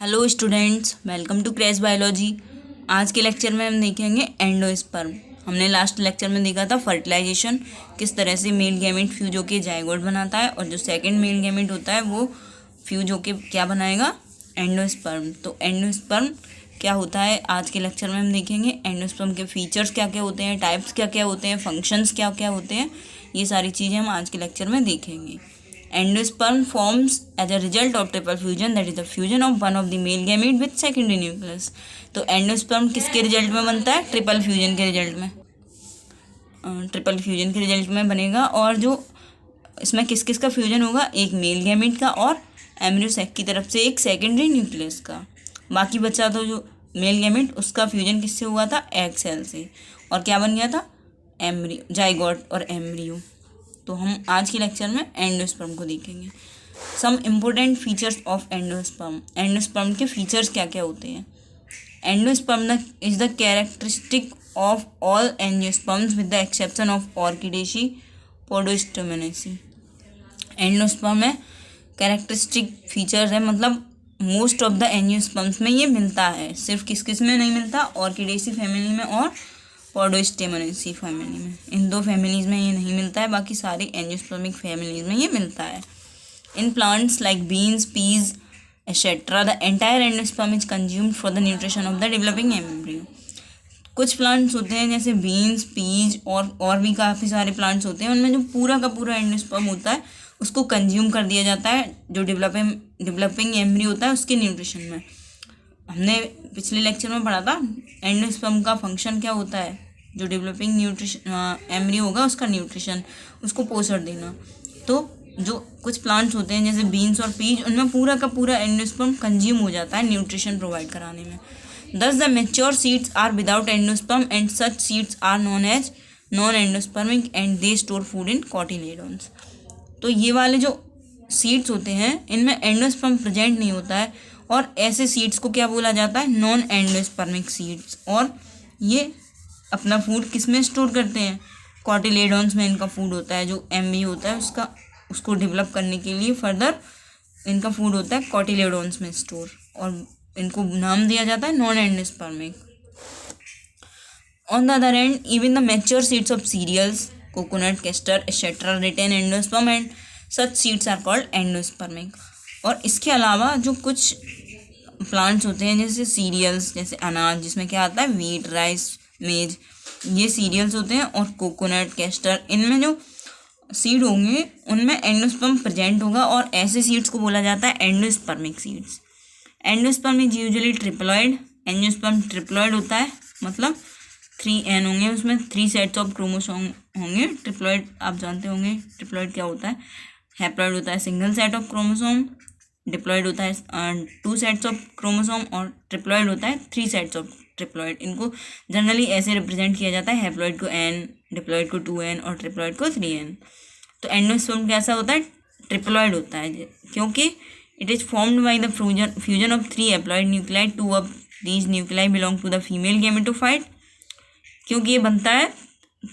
Hello students, welcome to crash biology. आज के lecture में हम देखेंगे एंडोस्पर्म। हमने लास्ट लेक्चर में देखा था फर्टिलाइजेशन, किस तरह से मेल गैमेट फ्यूज होके जाइगोट बनाता है और जो सेकंड मेल गैमेट होता है वो फ्यूज होके क्या बनाएगा, एंडोस्पर्म। तो एंडोस्पर्म क्या होता है आज के लेक्चर में हम देखेंगे। एंडोस्पर्म के फीचर्स क्या क्या होते हैं, टाइप्स क्या क्या होते हैं, फंक्शंस क्या क्या होते हैं, ये सारी चीज़ें हम आज के लेक्चर में देखेंगे। Endosperm forms as a result of triple fusion, that is the fusion of one of the male gamete with secondary nucleus। तो एंडोस्पर्म किसके रिजल्ट में बनता है? ट्रिपल फ्यूजन के रिजल्ट में। ट्रिपल फ्यूजन के रिजल्ट में बनेगा। और जो इसमें किस किस का फ्यूजन होगा? एक मेल गैमेट का और एम्ब्रियो सैक की तरफ से एक सेकेंडरी न्यूक्लियस का। बाकी बचा तो जो मेल गैमेट, उसका फ्यूजन किससे हुआ था? एग सेल से। और क्या बन गया था? एम्ब्रियो, जाइगोट और एम्ब्रियो। तो हम आज के लेक्चर में एंडोस्पर्म को देखेंगे। Some important features of endosperm. Endosperm के फीचर्स क्या क्या होते हैं? Endosperm is the characteristic of all angiosperms with the exception of Orchidaceae Podostemaceae. Endosperm में कैरेक्टरिस्टिक फीचर्स है, मतलब मोस्ट ऑफ द एंजियोस्पर्म्स में ये मिलता है। सिर्फ किस किस में नहीं मिलता? ऑर्किडेसी फैमिली में और पोडोस्टेमनेसी फैमिली में। इन दो फैमिलीज में ये नहीं मिलता है, बाकी सारी एंजियोस्पर्मिक फैमिलीज में ये मिलता है। In plants like beans, peas etcetera the entire endosperm is consumed for the nutrition of the developing embryo. कुछ प्लांट्स होते हैं जैसे बीन्स, पीज और भी काफ़ी सारे प्लांट्स होते हैं, उनमें जो पूरा का पूरा एंडोस्पर्म होता है उसको कंज्यूम कर दिया जाता है जो डेवलपिंग एम्ब्रियो होता है उसके न्यूट्रिशन में। हमने पिछले लेक्चर में पढ़ा था एंडोस्पर्म का फंक्शन क्या होता है। जो डेवलपिंग न्यूट्रिशन एम्ब्रियो होगा उसका न्यूट्रिशन, उसको पोषण देना। तो जो कुछ प्लांट्स होते हैं जैसे बीन्स और पीज, उनमें पूरा का पूरा एंडोस्पर्म कंज्यूम हो जाता है न्यूट्रिशन प्रोवाइड कराने में। Thus the mature seeds are without endosperm and such seeds are known as non endospermic and they store food in cotyledons. तो ये वाले जो सीड्स होते हैं इनमें एंडोस्पर्म प्रेजेंट नहीं होता है और ऐसे सीड्स को क्या बोला जाता है? Non endospermic seeds. और ये अपना फूड किस में स्टोर करते हैं? कॉटिलेडोन्स में इनका फूड होता है। जो एम्ब्रियो होता है उसको डेवलप करने के लिए फर्दर इनका फूड होता है कॉटिलेडोन्स में स्टोर, और इनको नाम दिया जाता है non endospermic. On the other end even the mature seeds of cereals, coconut, castor etcetera retain endosperm and such seeds are called endospermic. और इसके अलावा जो कुछ प्लांट्स होते हैं जैसे सीरियल्स, जैसे अनाज जिसमें क्या आता है? वीट, राइस, मेज, ये सीरियल्स होते हैं, और कोकोनट, कैस्टर, इनमें जो सीड होंगे उनमें एंडोस्पर्म प्रेजेंट होगा और ऐसे सीड्स को बोला जाता है endospermic seeds. Endosperm is usually triploid. Angiosperm triploid होता है, मतलब 3N होंगे, उसमें 3 सेट्स ऑफ क्रोमोसोम होंगे। ट्रिप्लॉइड आप जानते होंगे ट्रिप्लॉइड क्या होता है। हैप्लॉइड होता है single set of chromosome, diploid होता है 2 सेट्स ऑफ क्रोमोसोम, और ट्रिप्लॉइड होता है 3 सेट्स ऑफ ट्रिप्लॉइड। इनको जनरली ऐसे रिप्रेजेंट किया जाता है, हैप्लॉइड को N, डिप्लॉइड को 2N और ट्रिप्लॉइड को 3N। तो एंडोस्पर्म कैसा होता है? ट्रिप्लॉइड होता है, क्योंकि it is formed by the fusion of 3 haploid nuclei. 2 of these nuclei belong to the female gametophyte. क्योंकि ये बनता है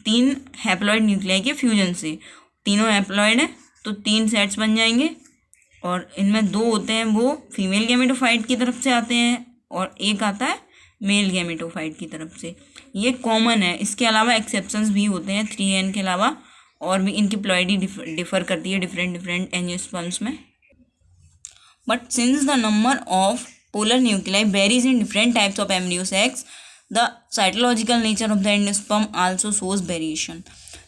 3 हैप्लॉइड न्यूक्लियाई के फ्यूजन से। तीनों हैप्लॉइड हैं तो 3 सेट्स बन जाएंगे, और इनमें 2 होते हैं वो फीमेल गैमेटोफाइट की तरफ से आते हैं और एक आता है मेल गैमेटोफाइट की तरफ से। ये कॉमन है। इसके अलावा एक्सेप्शंस भी होते हैं 3N के अलावा, और भी इनकी प्लॉइडी डिफर करती है डिफरेंट एंजियोस्पर्म्स में। But since the number of polar nuclei varies in different types of embryo sex, the cytological nature of the endosperm also shows variation.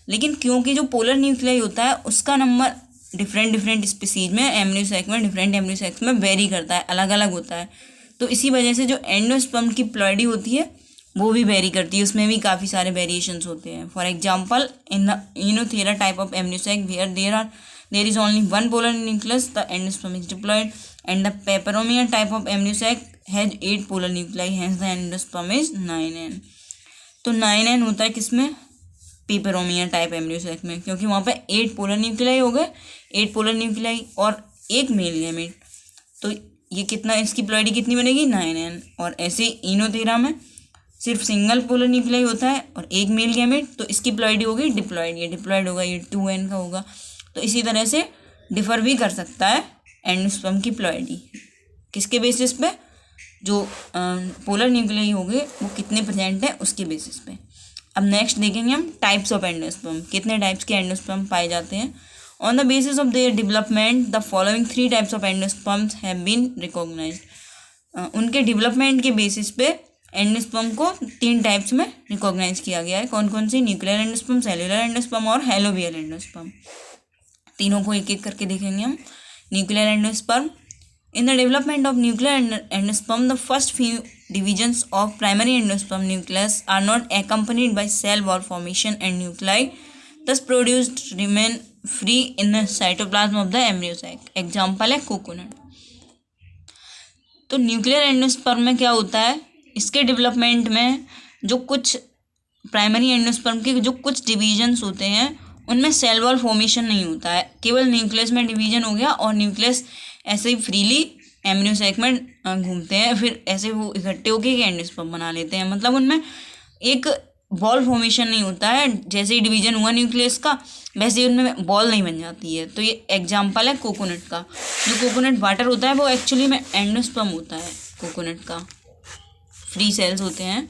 लेकिन क्योंकि जो पोलर न्यूक्लियाई होता है उसका नंबर डिफरेंट स्पीसीज में, एम्ब्रियो सेक्स में, different embryo sex में very करता है, अलग अलग होता है। तो इसी वजह से जो एंडोस्पर्म की प्लॉइडी होती है वो भी वेरी करती है, उसमें भी काफ़ी सारे वेरिएशंस होते हैं। For example in the Oenothera type of embryo sac where there is only 1 polar nucleus, the endosperm is diploid, and the Peperomia type of embryo sac has 8 polar nuclei, hence the endosperm is 9N। तो 9N होता है किसमें? Peperomia type embryo sac में, क्योंकि वहाँ पे 8 polar nuclei हो गए, 8 पोलर न्यूक्लियाई और एक मेल गैमेट। तो ये कितना, इसकी प्लॉइडी कितनी बनेगी? 9N। और ऐसे इनोथेरा में सिर्फ सिंगल पोलर न्यूक्लियाई होता है और एक मेल गैमेट, तो इसकी प्लॉइडी होगी डिप्लॉइड। ये डिप्लॉइड होगा, ये 2N का होगा। तो इसी तरह से डिफर भी कर सकता है एंडोस्पर्म की प्लॉइडी। किसके बेसिस पे? जो पोलर न्यूक्लियाई होंगे वो कितने प्रेजेंट है उसके बेसिस पे। अब नेक्स्ट देखेंगे हम टाइप्स ऑफ एंडोस्पर्म, कितने टाइप्स के एंडोस्पर्म पाए जाते हैं। On the basis of their development the following 3 types of endosperms have been recognised. उनके डेवलपमेंट के बेसिस पे एंडोस्पर्म को 3 टाइप्स में रिकॉग्नाइज किया गया है। कौन कौन सी? न्यूक्लियर एंडोस्पर्म, सेल्यूलर एंडोस्पर्म और हैलोबियल एंडोस्पर्म। तीनों को एक एक करके देखेंगे हम। Nuclear endosperm, in the development of nuclear endosperm, the first few divisions of primary endosperm nucleus are not accompanied by cell wall formation and nuclei thus produced remain free in the cytoplasm of the embryo sac. Example है coconut. तो nuclear endosperm में क्या होता है, इसके development में जो कुछ प्राइमरी एंडोस्पर्म के जो कुछ डिविजन्स होते हैं उनमें सेल वॉल फॉर्मेशन नहीं होता है, केवल न्यूक्लियस में डिवीजन हो गया और न्यूक्लियस ऐसे ही फ्रीली एम्ब्रियो सैक में घूमते हैं, फिर ऐसे वो इकट्ठे होकर एक एंडोस्पर्म बना लेते हैं। मतलब उनमें एक बॉल फॉर्मेशन नहीं होता है, जैसे ही डिवीजन हुआ न्यूक्लियस का वैसे ही उनमें बॉल नहीं बन जाती है। तो ये एग्जांपल है कोकोनट का। जो कोकोनट वाटर होता है वो एक्चुअली में एंडोस्पर्म होता है कोकोनट का, फ्री सेल्स होते हैं।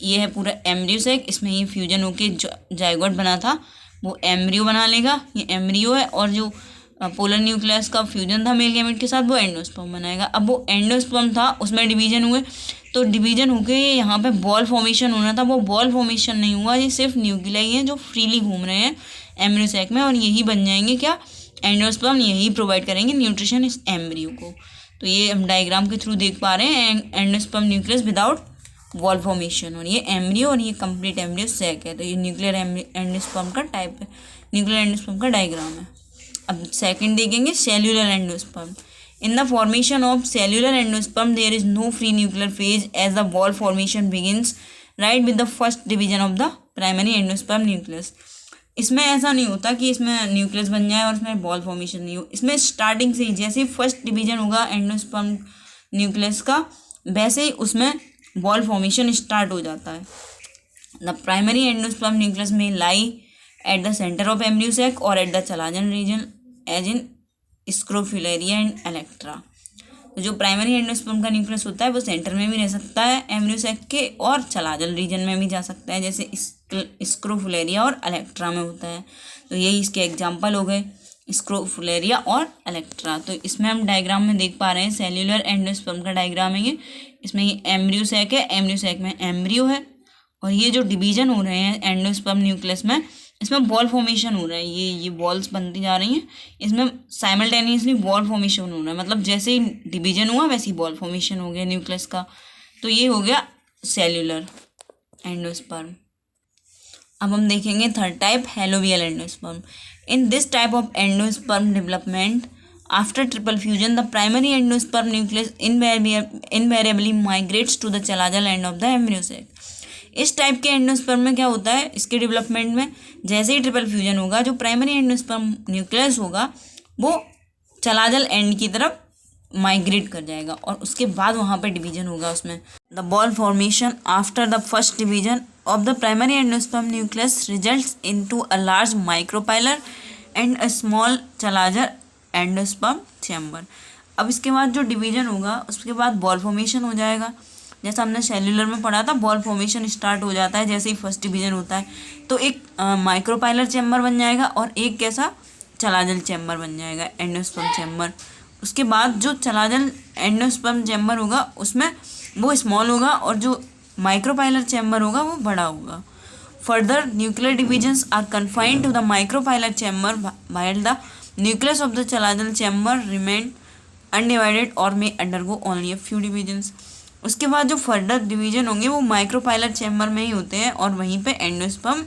ये है पूरा एम्ब्रियो सैक, इसमें ये फ्यूजन होके जाइगोट बना था वो एम्ब्रियो बना लेगा, ये एम्ब्रियो है। और जो पोलर न्यूक्लियस का फ्यूजन था मेल गैमेट के साथ वो एंडोस्पर्म बनाएगा। अब वो एंडोस्पर्म था उसमें डिवीजन हुए, तो डिवीजन होके यहाँ पे बॉल फॉर्मेशन होना था, वो बॉल फॉर्मेशन नहीं हुआ। ये सिर्फ न्यूक्लियाई हैं जो फ्रीली घूम रहे हैं एम्ब्रियो सैक में और यही बन जाएंगे क्या, एंडोस्पर्म। यही प्रोवाइड करेंगे न्यूट्रिशन इस एम्ब्रियो को। तो ये हम डायग्राम के थ्रू देख पा रहे हैं endosperm nucleus without wall formation, और ये एम्ब्रियो और ये कंप्लीट एम्ब्रियो सैक है। तो ये न्यूक्लियर एंडोस्पर्म का टाइप है, न्यूक्लियर एंडोस्पर्म का डायग्राम है। अब सेकंड देखेंगे cellular endosperm. In the formation of cellular endosperm there is no free nuclear phase as the wall formation begins right with the first division of the primary endosperm nucleus. इसमें ऐसा नहीं होता कि इसमें nucleus बन जाए और इसमें बॉल फॉर्मेशन नहीं हो। इसमें स्टार्टिंग से ही जैसे ही फर्स्ट डिवीजन होगा एंडोस्पर्म न्यूक्लियस का वैसे ही उसमें बॉल फॉर्मेशन स्टार्ट हो जाता है। द प्राइमरी एंडोस्पर्म न्यूक्लियस में लाई at the center of embryo sac or at the chalajan region as in Scrophularia and Electra। तो जो प्राइमरी एंडोस्पर्म का न्यूक्लियस होता है वो सेंटर में भी रह सकता है एम्ब्रियो सैक के और चलाजल रीजन में भी जा सकता है, जैसे स्क्रोफुलेरिया और इलेक्ट्रा में होता है। तो यही इसके एग्जांपल हो गए, स्क्रोफुलेरिया और इलेक्ट्रा। तो इसमें हम डायग्राम में देख पा रहे हैं सेल्यूलर एंडोस्पर्म का डायग्राम है ये। इसमें ये एम्ब्रियो सैक है, एम्ब्रियो सैक में एम्ब्रियो है और ये जो डिवीजन हो रहे हैं एंडोस्पर्म न्यूक्लियस में इसमें बॉल फॉर्मेशन हो रहा है। ये बॉल्स बनती जा रही हैं, इसमें साइमल्टेनियसली बॉल फॉर्मेशन हो रहा है। मतलब जैसे ही डिवीजन हुआ वैसे ही बॉल फॉर्मेशन हो गया न्यूक्लियस का। तो ये हो गया सेल्यूलर एंडोस्पर्म। अब हम देखेंगे third type helobial endosperm. In this type of endosperm development after triple fusion the primary endosperm nucleus invariably migrates to the chalazal end of the embryo sac. इस टाइप के एंडोस्पर्म में क्या होता है, इसके डेवलपमेंट में जैसे ही ट्रिपल फ्यूजन होगा जो प्राइमरी एंडोस्पर्म न्यूक्लियस होगा वो चलाजल एंड की तरफ माइग्रेट कर जाएगा और उसके बाद वहाँ पर डिवीजन होगा उसमें। The ball formation after the first division of the primary endosperm nucleus results into a large micropylar and a small चलाजल endosperm chamber. अब इसके बाद जो डिवीजन होगा उसके बाद बॉल फॉर्मेशन हो जाएगा। जैसा हमने सेल्यूलर में पढ़ा था बॉल फॉर्मेशन स्टार्ट हो जाता है जैसे ही फर्स्ट डिवीजन होता है, तो एक माइक्रोपाइलर चैम्बर बन जाएगा और एक कैसा चलाजल चैम्बर बन जाएगा एंडोस्पर्म चैम्बर। उसके बाद जो चलाजल एंडोस्पर्म चैम्बर होगा उसमें वो स्मॉल होगा और जो माइक्रोपाइलर चैम्बर होगा वो बड़ा होगा। Further nuclear divisions are confined to the micropylar chamber while the nucleus of the chalazal chamber remain undivided और may undergo only a few divisions. उसके बाद जो फर्दर डिवीजन होंगे वो माइक्रोपाइलर चैम्बर में ही होते हैं और वहीं पे एंडोस्पर्म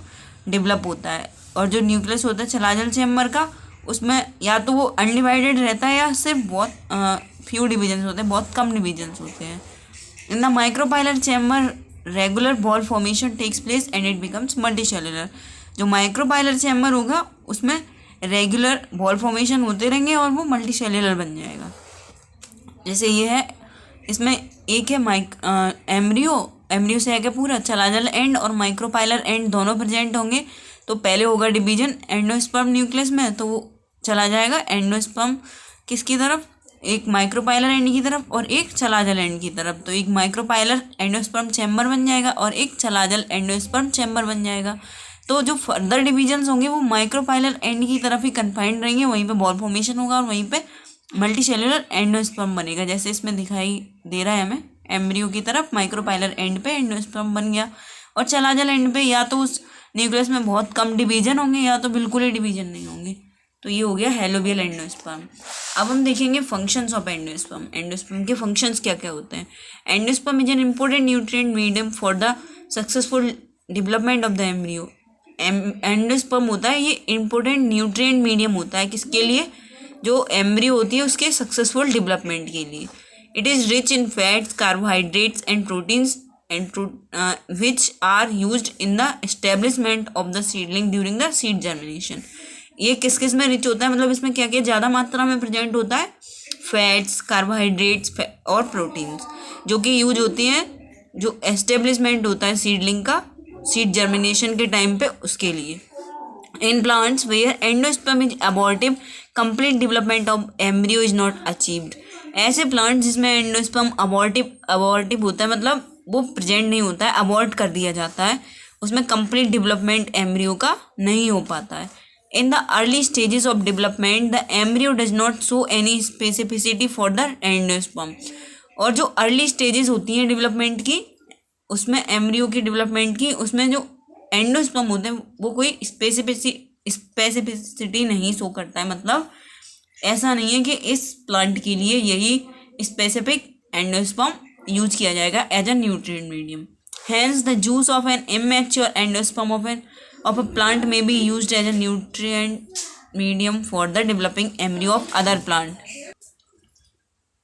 डेवलप होता है। और जो न्यूक्लियस होता है चलाजल चैम्बर का उसमें या तो वो अनडिवाइडेड रहता है या सिर्फ बहुत फ्यू डिविजन्स होते हैं, बहुत कम डिविजन्स होते हैं। In the micropylar chamber regular wall formation takes place and it becomes multicellular. जो माइक्रोपाइलर चैम्बर होगा उसमें रेगुलर बॉल फॉर्मेशन होते रहेंगे और वो मल्टीसेलुलर बन जाएगा। जैसे ये है, इसमें एक है एम्ब्रियो सैक है पूरा, चलाजल एंड और माइक्रोपाइलर एंड दोनों प्रेजेंट होंगे। तो पहले होगा डिवीजन एंडोस्पर्म न्यूक्लियस में, तो वो चला जाएगा एंडोस्पर्म किसकी तरफ, एक माइक्रोपाइलर एंड की तरफ और एक चलाजल एंड की तरफ। तो एक माइक्रोपाइलर एंडोस्पर्म चैम्बर बन जाएगा और एक चलाजल एंडोस्पर्म चैम्बर बन जाएगा। तो जो फर्दर डिविजन्स होंगे वो माइक्रोपाइलर एंड की तरफ ही कन्फाइंड रहेंगे, वहीं पे बॉल फॉर्मेशन होगा और वहीं पे मल्टीसेलुलर एंडोस्पर्म बनेगा। जैसे इसमें दिखाई दे रहा है हमें, एम्ब्रियो की तरफ माइक्रोपाइलर एंड पे एंडोस्पर्म बन गया और चलाजल एंड पे या तो उस न्यूक्लियस में बहुत कम डिवीजन होंगे या तो बिल्कुल ही डिवीजन नहीं होंगे। तो ये हो गया हेलोबियल एंडोस्पर्म। अब हम देखेंगे फंक्शंस ऑफ एंडोस्पर्म। एंडोस्पर्म के फंक्शंस क्या क्या होते हैं। Endosperm is an important nutrient medium for the successful development of the embryo. Endosperm होता है ये इम्पोर्टेंट न्यूट्रिएंट मीडियम होता है किसके लिए, जो एम्ब्रियो होती है उसके सक्सेसफुल डेवलपमेंट के लिए। It is rich in fats, carbohydrates and proteins which are used in the establishment of the seedling during the seed germination। ये किस किस में रिच होता है, मतलब इसमें क्या क्या ज़्यादा मात्रा में प्रेजेंट होता है, फैट्स, कार्बोहाइड्रेट्स और प्रोटीन्स, जो कि यूज होती हैं जो एस्टेब्लिशमेंट होता है सीडलिंग का सीड जर्मिनेशन के टाइम पे उसके लिए। In plants where endosperm is abortive complete development of embryo is not achieved. ऐसे प्लांट जिसमें एंडोस्पर्म अबॉर्टिव होता है, मतलब वो प्रेजेंट नहीं होता है, अबॉर्ट कर दिया जाता है, उसमें कंप्लीट डेवलपमेंट एम्ब्रियो का नहीं हो पाता है। In the early stages of development the embryo does not show any specificity for the endosperm. और जो अर्ली स्टेजेस होती हैं डेवलपमेंट की, उसमें एम्ब्रियो की डेवलपमेंट की, उसमें जो एंडोस्पर्म होते हैं वो कोई स्पेसिफिसिटी नहीं शो करता है। मतलब ऐसा नहीं है कि इस प्लांट के लिए यही स्पेसिफिक एंडोस्पर्म यूज किया जाएगा as a nutrient medium. Hence, the juice of an immature endosperm of a plant may be used as a nutrient medium for the developing embryo of other plant।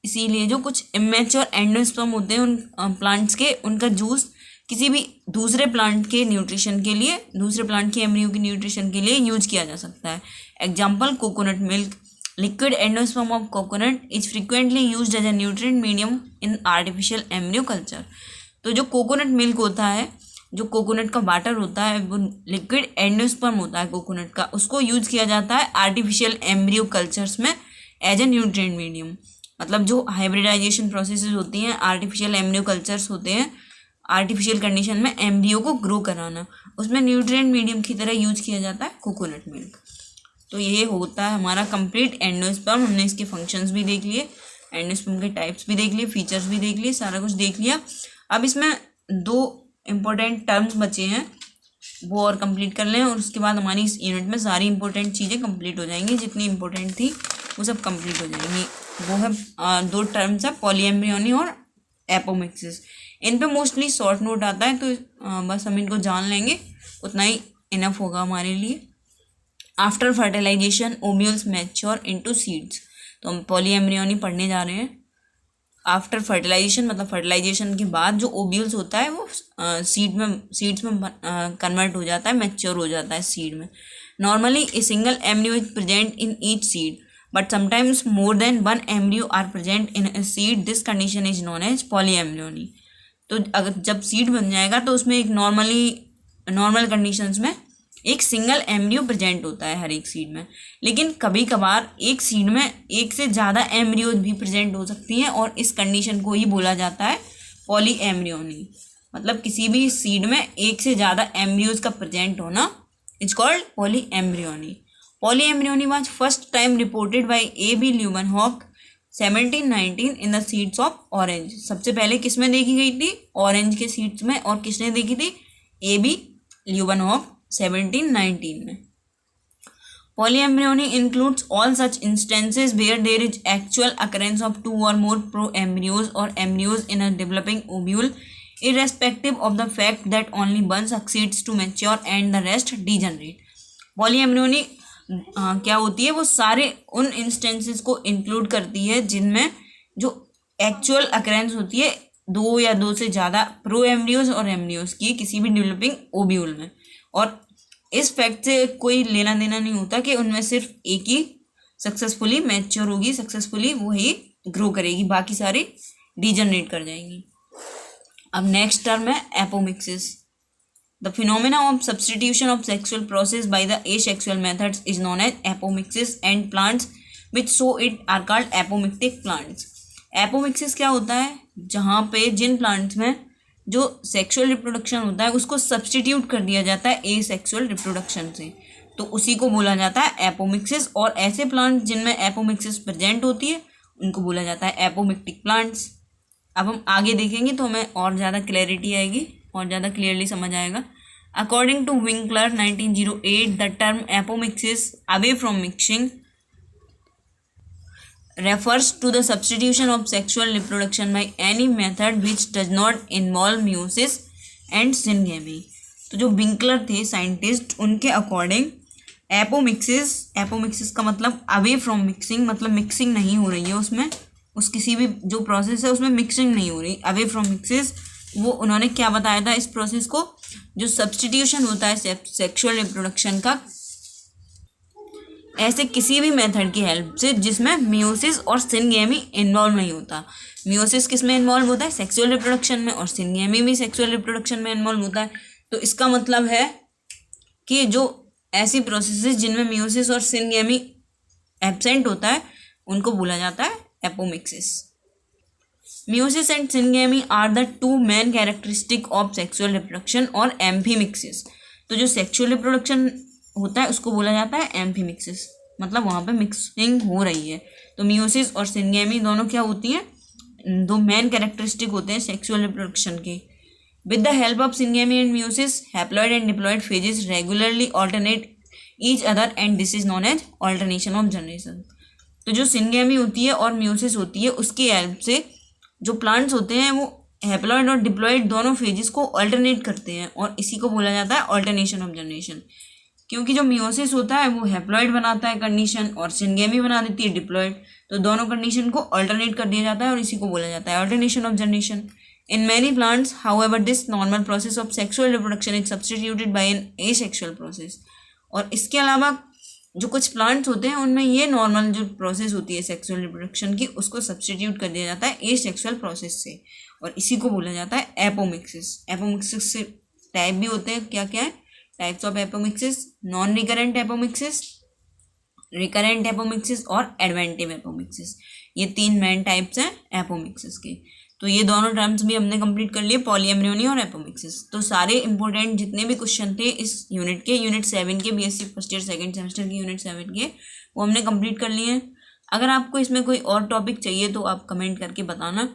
इसीलिए जो कुछ immature endosperm होते हैं उन plants के, उनका juice किसी भी दूसरे प्लांट के न्यूट्रिशन के लिए, दूसरे प्लांट के एम्ब्रियो की न्यूट्रिशन के लिए यूज किया जा सकता है। Example coconut milk. Liquid endosperm of coconut is frequently used as a nutrient medium in artificial embryo culture. तो जो कोकोनट मिल्क होता है, जो कोकोनट का वाटर होता है, वो लिक्विड एंडोस्पर्म होता है कोकोनट का, उसको यूज किया जाता है आर्टिफिशियल एम्ब्रियो कल्चर्स में एज ए न्यूट्रिएंट मीडियम। मतलब जो हाइब्रिडाइजेशन प्रोसेसेस होती हैं, आर्टिफिशियल एम्ब्रियो कल्चर्स होते हैं, आर्टिफिशियल कंडीशन में एम्ब्रियो को ग्रो कराना, उसमें न्यूट्रिएंट मीडियम की तरह यूज किया जाता है कोकोनट मिल्क। तो ये होता है हमारा कंप्लीट एंडोस्पर्म। हमने इसके फंक्शंस भी देख लिए, एंडोस्पर्म के टाइप्स भी देख लिए, फीचर्स भी देख लिए, सारा कुछ देख लिया। अब इसमें 2 इम्पोर्टेंट टर्म्स बचे हैं, वो और कंप्लीट कर लें और उसके बाद हमारी इस यूनिट में सारी इंपॉर्टेंट चीज़ें कंप्लीट हो जाएंगी, जितनी इंपॉर्टेंट थी वो सब कंप्लीट हो जाएंगी। वो है 2 टर्म्स है, पॉलीएम्ब्रियोनी और एपोमिक्सिस। इन पे मोस्टली शॉर्ट नोट आता है, तो बस हम इनको जान लेंगे, उतना ही इनफ होगा हमारे लिए। After fertilisation ovules mature into seeds. तो हम पॉलीएम्ब्रियोनी पढ़ने जा रहे हैं। आफ्टर फर्टिलाइजेशन मतलब फर्टिलाइजेशन के बाद जो ओव्यूल्स होता है वो सीड्स में कन्वर्ट हो जाता है, मैच्योर हो जाता है सीड में। Normally a single embryo is present in each seed but sometimes more than 1 embryo are present in a seed. This condition is known as polyembryony. तो अगर जब सीड बन जाएगा तो उसमें एक नॉर्मल कंडीशंस में एक सिंगल एम्ब्रियो प्रेजेंट होता है हर एक सीड में, लेकिन कभी कभार एक सीड में एक से ज़्यादा एम्ब्रियोज भी प्रेजेंट हो सकती हैं और इस कंडीशन को ही बोला जाता है पॉलीएम्ब्रियोनी। मतलब किसी भी सीड में एक से ज़्यादा एम्ब्रियोज का प्रेजेंट होना is called polyembryony. Polyembryony was first time reported by A.B. ल्यूमेनहॉक 1719 in the seeds of orange. सबसे पहले किस में देखी गई थी? ऑरेंज के सीड्स में। और किसने देखी थी? A.B. ल्यूमेनहॉक 1719 में। Polyembryony includes all such instances where there is actual occurrence of 2 or more pro-embryos or embryos in a developing ovule, irrespective of the fact that only one succeeds to mature and the rest degenerate। Polyembryony क्या होती है? वो सारे उन instances को include करती है जिनमें जो एक्चुअल अकरेंस होती है 2 या 2 से ज़्यादा प्रो एम्ब्रियोज और एम्ब्रियोज की किसी भी डेवलपिंग ओव्यूल में। और इस फैक्ट से कोई लेना देना नहीं होता कि उनमें सिर्फ एक ही सक्सेसफुली मैच्योर होगी, सक्सेसफुली वही ग्रो करेगी, बाकी सारी डिजनरेट कर जाएंगी। अब नेक्स्ट टर्म है apomixis. The phenomena of substitution of sexual process by the asexual methods is known as apomixis and plants which show it are called apomictic plants. Apomixis क्या होता है, जहाँ पे जिन प्लांट्स में जो सेक्सुअल रिप्रोडक्शन होता है उसको सब्सटीट्यूट कर दिया जाता है ए सेक्सुअल रिप्रोडक्शन से, तो उसी को बोला जाता है एपोमिक्सिस। और ऐसे प्लांट जिनमें एपोमिक्सिस प्रेजेंट होती है उनको बोला जाता है एपोमिक्टिक प्लांट्स। अब हम आगे देखेंगे तो हमें और ज़्यादा क्लैरिटी आएगी और ज़्यादा क्लियरली समझ आएगा। According to Winkler 1908 the term apomixis away from mixing refers to the substitution of sexual reproduction by any method which does not involve meiosis and syngamy। तो जो विंकलर थे साइंटिस्ट, उनके अकॉर्डिंग एपोमिक्सिस का मतलब away from mixing, मतलब mixing नहीं हो रही है उसमें, उस किसी भी जो प्रोसेस है उसमें मिक्सिंग नहीं हो रही, अवे फ्रॉम मिक्सिस। वो उन्होंने क्या बताया था इस प्रोसेस को, जो सब्सटीट्यूशन होता है सेक्सुअल रिप्रोडक्शन का ऐसे किसी भी मेथड की हेल्प से जिसमें मियोसिस और सिनगेमी इन्वॉल्व नहीं होता। मियोसिस किस में इन्वॉल्व होता है, सेक्सुअल रिप्रोडक्शन में, और सिनगेमी भी सेक्सुअल रिप्रोडक्शन में इन्वॉल्व होता है। तो इसका मतलब है कि जो ऐसी प्रोसेसेस जिनमें मियोसिस और सिनगेमी एब्सेंट होता है उनको बोला जाता है apomixis. Meiosis and syngamy are the two main characteristic of sexual reproduction और एम्फीमिक्सिस। तो जो सेक्सुअल रिप्रोडक्शन होता है उसको बोला जाता है एम्फीमिक्सिस, मतलब वहाँ पे मिक्सिंग हो रही है। तो मियोसिस और सिनगेमी दोनों क्या होती हैं, दो मेन कैरेक्टरिस्टिक होते हैं सेक्सुअल रिप्रोडक्शन के। With the help of syngamy and meiosis haploid and diploid phases regularly alternate each other and this is known as alternation of generation. तो जो सिनगेमी होती है और मियोसिस होती है उसकी हेल्प से जो प्लांट्स होते हैं वो हैप्लॉइड और डिप्लॉइड दोनों फेजेस को ऑल्टरनेट करते हैं, और इसी को बोला जाता है ऑल्टरनेशन ऑफ जनरेशन। क्योंकि जो मियोसिस होता है वो हैप्लॉइड बनाता है कंडीशन और सिनगेमी बना देती है डिप्लॉइड, तो दोनों कंडीशन को अल्टरनेट कर दिया जाता है और इसी को बोला जाता है alternation of generation. In many plants however this normal process of sexual reproduction is substituted by an asexual process. और इसके अलावा जो कुछ प्लांट्स होते हैं उनमें ये नॉर्मल जो प्रोसेस होती है सेक्सुअल रिप्रोडक्शन की उसको सब्सटीट्यूट कर दिया जाता है एसेक्सुअल प्रोसेस से, और इसी को बोला जाता है एपोमिक्सिस। एपोमिक्सिस से टाइप भी होते हैं, क्या क्या है types of apomixis, non recurrent apomixis, recurrent apomixis और एडवेंटिव एपोमिक्सिस। ये तीन मेन टाइप्स हैं एपोमिक्सिस के। तो ये दोनों टर्म्स भी हमने कंप्लीट कर लिए, पॉलीएम्ब्रियोनी और एपोमिक्सिस। तो सारे इंपॉर्टेंट जितने भी क्वेश्चन थे इस यूनिट के, यूनिट 7 के, BSc first year second semester के यूनिट 7 के, वो हमने कंप्लीट कर लिए हैं। अगर आपको इसमें कोई और टॉपिक चाहिए तो आप कमेंट करके बताना,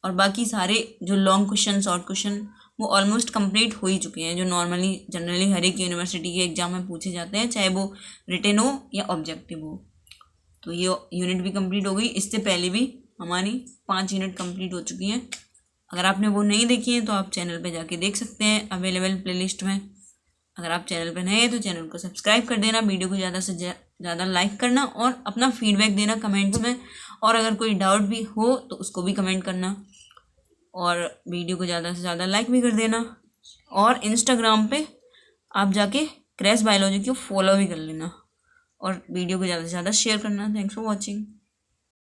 और बाकी सारे जो लॉन्ग क्वेश्चन, शॉर्ट क्वेश्चन वो ऑलमोस्ट कंप्लीट हो ही चुके हैं, जो नॉर्मली जनरली हर एक यूनिवर्सिटी के एग्जाम में पूछे जाते हैं, चाहे वो रिटन हो या ऑब्जेक्टिव हो। तो ये यूनिट भी कंप्लीट हो गई। इससे पहले भी हमारी 5 यूनिट कंप्लीट हो चुकी हैं। अगर आपने वो नहीं देखी है तो आप चैनल पे जाके देख सकते हैं अवेलेबल प्लेलिस्ट में। अगर आप चैनल पे नए हैं तो चैनल को सब्सक्राइब कर देना, वीडियो को ज़्यादा से ज़्यादा लाइक करना और अपना फीडबैक देना कमेंट्स में, और अगर कोई डाउट भी हो तो उसको भी कमेंट करना, और वीडियो को ज़्यादा से ज़्यादा लाइक भी कर देना। और इंस्टाग्राम पे आप जाके क्रेज बायोलॉजी को फॉलो भी कर लेना, और वीडियो को ज़्यादा से ज़्यादा शेयर करना। Thanks for watching.